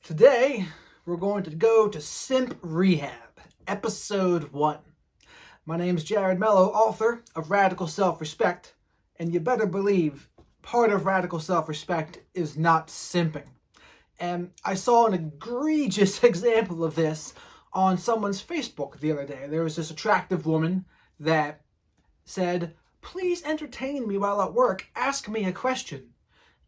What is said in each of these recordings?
Today, we're going to go to Simp Rehab, Episode 1. My name's Jared Mello, author of Radical Self-Respect, and you better believe part of Radical Self-Respect is not simping. And I saw an egregious example of this on someone's Facebook the other day. There was this attractive woman that said, "Please entertain me while at work, ask me a question."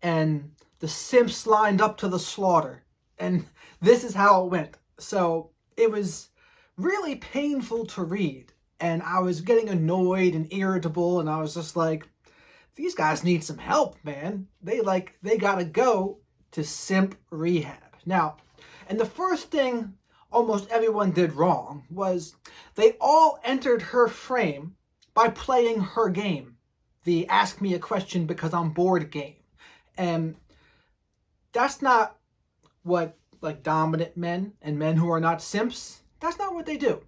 And the simps lined up to the slaughter. And this is how it went. So it was really painful to read. And I was getting annoyed and irritable. And I was just like, these guys need some help, man. They gotta go to Simp Rehab. Now, and the first thing almost everyone did wrong was they all entered her frame by playing her game. The ask me a question because I'm bored game. And that's not what dominant men and men who are not simps, that's not what they do.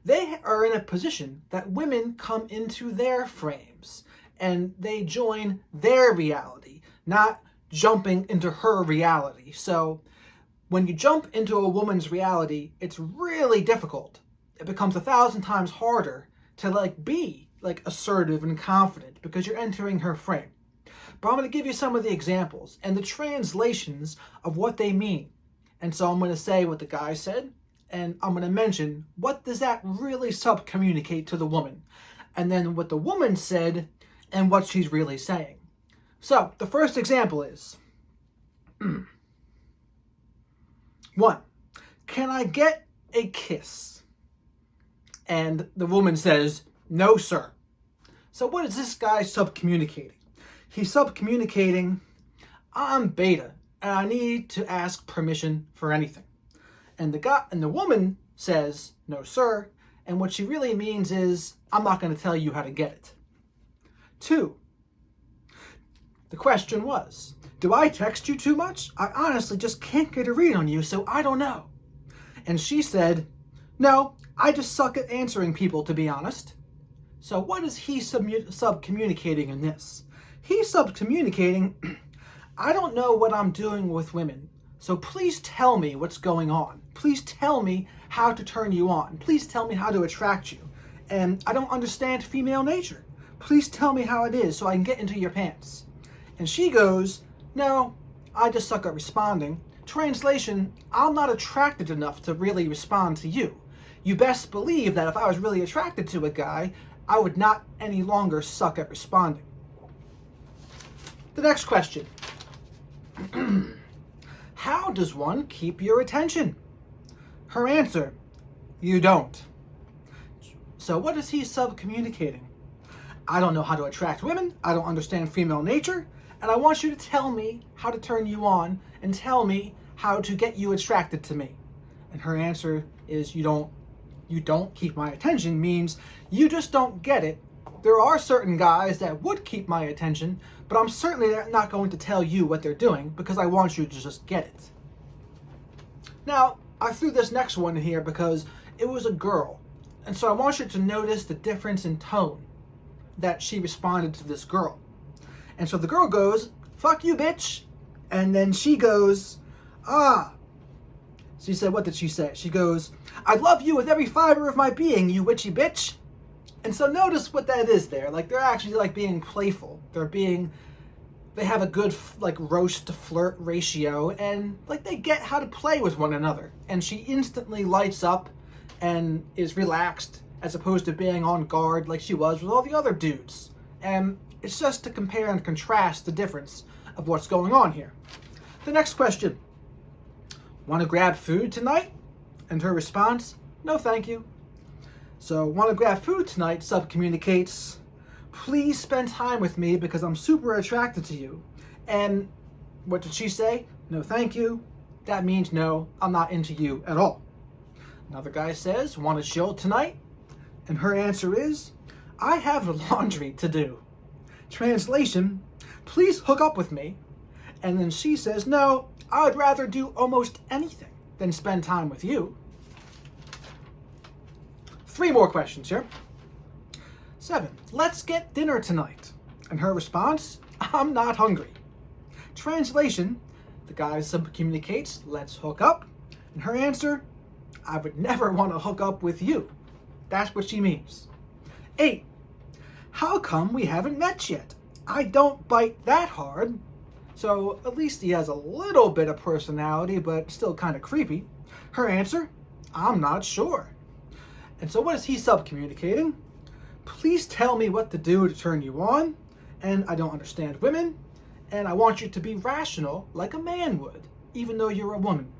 They are in a position that women come into their frames and they join their reality, not jumping into her reality. So when you jump into a woman's reality, it's really difficult. It becomes 1,000 times harder to be assertive and confident because you're entering her frame. But I'm going to give you some of the examples and the translations of what they mean. And so I'm going to say what the guy said, and I'm going to mention what does that really sub-communicate to the woman, and then what the woman said and what she's really saying. So the first example is, 1, can I get a kiss? And the woman says, no, sir. So what is this guy sub-communicating? He's sub-communicating, I'm beta, and I need to ask permission for anything. And the woman says, no, sir. And what she really means is, I'm not going to tell you how to get it. 2, the question was, do I text you too much? I honestly just can't get a read on you, so I don't know. And she said, no, I just suck at answering people, to be honest. So what is he sub-communicating in this? He's sub-communicating, I don't know what I'm doing with women, so please tell me what's going on. Please tell me how to turn you on. Please tell me how to attract you. And I don't understand female nature. Please tell me how it is so I can get into your pants. And she goes, no, I just suck at responding. Translation, I'm not attracted enough to really respond to you. You best believe that if I was really attracted to a guy, I would not any longer suck at responding. The next question. How does one keep your attention? Her answer, you don't. So what is he sub-communicating? I don't know how to attract women, I don't understand female nature, and I want you to tell me how to turn you on and tell me how to get you attracted to me. And her answer is, you don't keep my attention means you just don't get it. There are certain guys that would keep my attention, but I'm certainly not going to tell you what they're doing because I want you to just get it. Now, I threw this next one in here because it was a girl. And so I want you to notice the difference in tone that she responded to this girl. And so the girl goes, fuck you, bitch. And then she goes, ah. She said, what did she say? She goes, I love you with every fiber of my being, you witchy bitch. And so notice what that is there. They're actually being playful. They have a good roast to flirt ratio, and they get how to play with one another. And she instantly lights up and is relaxed as opposed to being on guard like she was with all the other dudes. And it's just to compare and contrast the difference of what's going on here. The next question. Want to grab food tonight? And her response, no thank you. So, want to grab food tonight sub-communicates, please spend time with me because I'm super attracted to you. And what did she say? No thank you. That means no, I'm not into you at all. Another guy says, want to chill tonight? And her answer is, I have laundry to do. Translation, please hook up with me. And then she says, no, I would rather do almost anything than spend time with you. 3 more questions here. 7, let's get dinner tonight. And her response, I'm not hungry. Translation, The guy Simp communicates, let's hook up. And her answer, I would never want to hook up with you. That's what she means. 8. How come we haven't met yet? I don't bite that hard. So at least he has a little bit of personality, but still kind of creepy. Her answer, I'm not sure. And so what is he subcommunicating? Please tell me what to do to turn you on. And I don't understand women. And I want you to be rational like a man would, even though you're a woman.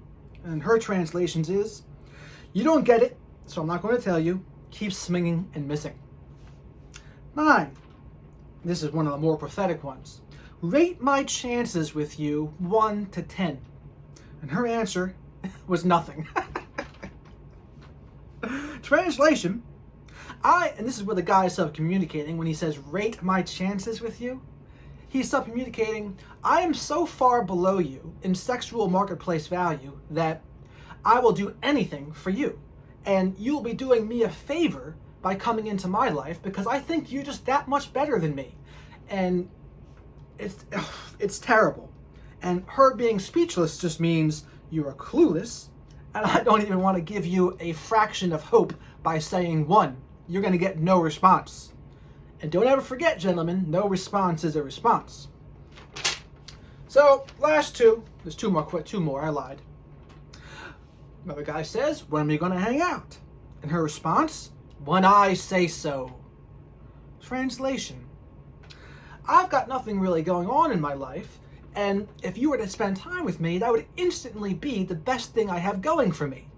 And her translations is, you don't get it, so I'm not going to tell you. Keep swinging and missing. 9. This is one of the more pathetic ones. Rate my chances with you 1 to 10. And her answer was nothing. Translation, and this is where the guy is subcommunicating when he says, rate my chances with you. He's subcommunicating, I am so far below you in sexual marketplace value that I will do anything for you. And you'll be doing me a favor by coming into my life because I think you're just that much better than me. And it's terrible. And her being speechless just means you are clueless, and I don't even want to give you a fraction of hope by saying 1. You're going to get no response. And don't ever forget, gentlemen, no response is a response. So, last 2. There's 2 more, I lied. Another guy says, when are we going to hang out? And her response, when I say so. Translation, I've got nothing really going on in my life, and if you were to spend time with me, that would instantly be the best thing I have going for me.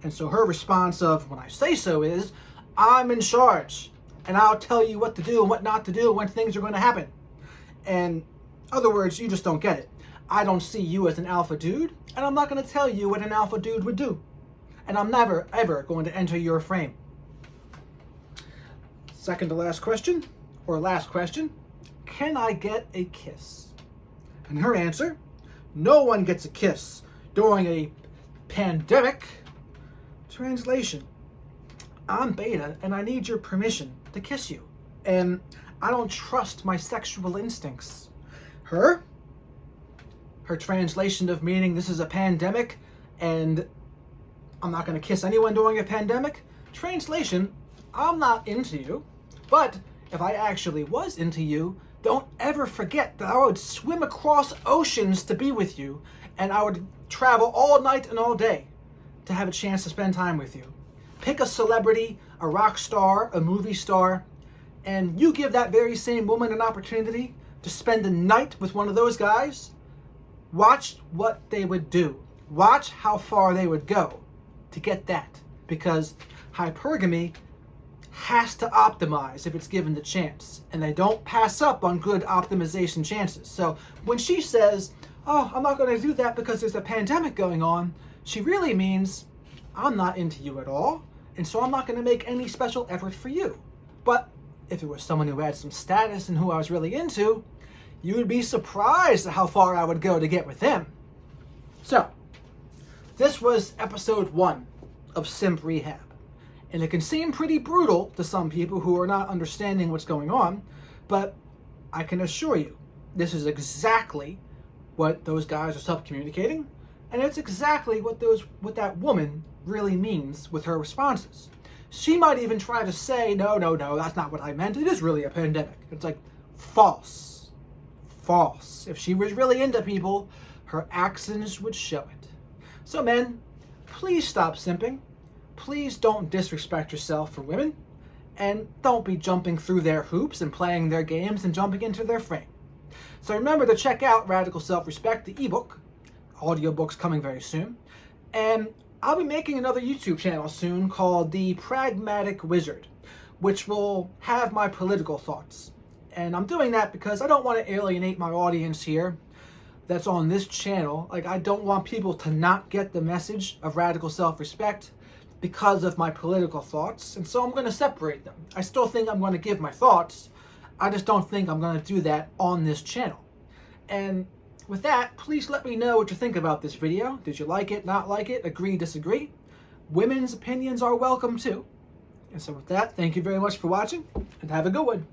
And so her response of, when I say so, is, I'm in charge, and I'll tell you what to do and what not to do when things are going to happen. And in other words, you just don't get it. I don't see you as an alpha dude, and I'm not going to tell you what an alpha dude would do. And I'm never, ever going to enter your frame. Second to last question, or last question, can I get a kiss? And her answer, no one gets a kiss during a pandemic. Translation, I'm beta and I need your permission to kiss you. And I don't trust my sexual instincts. Her translation of meaning this is a pandemic and I'm not going to kiss anyone during a pandemic. Translation, I'm not into you, but if I actually was into you, don't ever forget that I would swim across oceans to be with you, and I would travel all night and all day to have a chance to spend time with you. Pick a celebrity, a rock star, a movie star, and you give that very same woman an opportunity to spend the night with one of those guys, watch what they would do. Watch how far they would go to get that. Because hypergamy has to optimize if it's given the chance. And they don't pass up on good optimization chances. So when she says, oh, I'm not going to do that because there's a pandemic going on, she really means, I'm not into you at all, and so I'm not going to make any special effort for you. But if it was someone who had some status and who I was really into, you would be surprised at how far I would go to get with him. So, this was episode 1 of Simp Rehab. And it can seem pretty brutal to some people who are not understanding what's going on, but I can assure you, this is exactly what those guys are self-communicating, and it's exactly what that woman really means with her responses. She might even try to say, no, that's not what I meant. It is really a pandemic. It's like, false. False. If she was really into people, her actions would show it. So men, please stop simping. Please don't disrespect yourself for women, and don't be jumping through their hoops and playing their games and jumping into their frame. So remember to check out Radical Self-Respect, the ebook. Audiobook's coming very soon. And I'll be making another YouTube channel soon called The Pragmatic Wizard, which will have my political thoughts. And I'm doing that because I don't want to alienate my audience here that's on this channel. Like, I don't want people to not get the message of Radical Self-Respect because of my political thoughts, and so I'm going to separate them. I still think I'm going to give my thoughts, I just don't think I'm going to do that on this channel. And with that, please let me know what you think about this video. Did you like it, not like it, agree, disagree? Women's opinions are welcome too. And so with that, thank you very much for watching, and have a good one.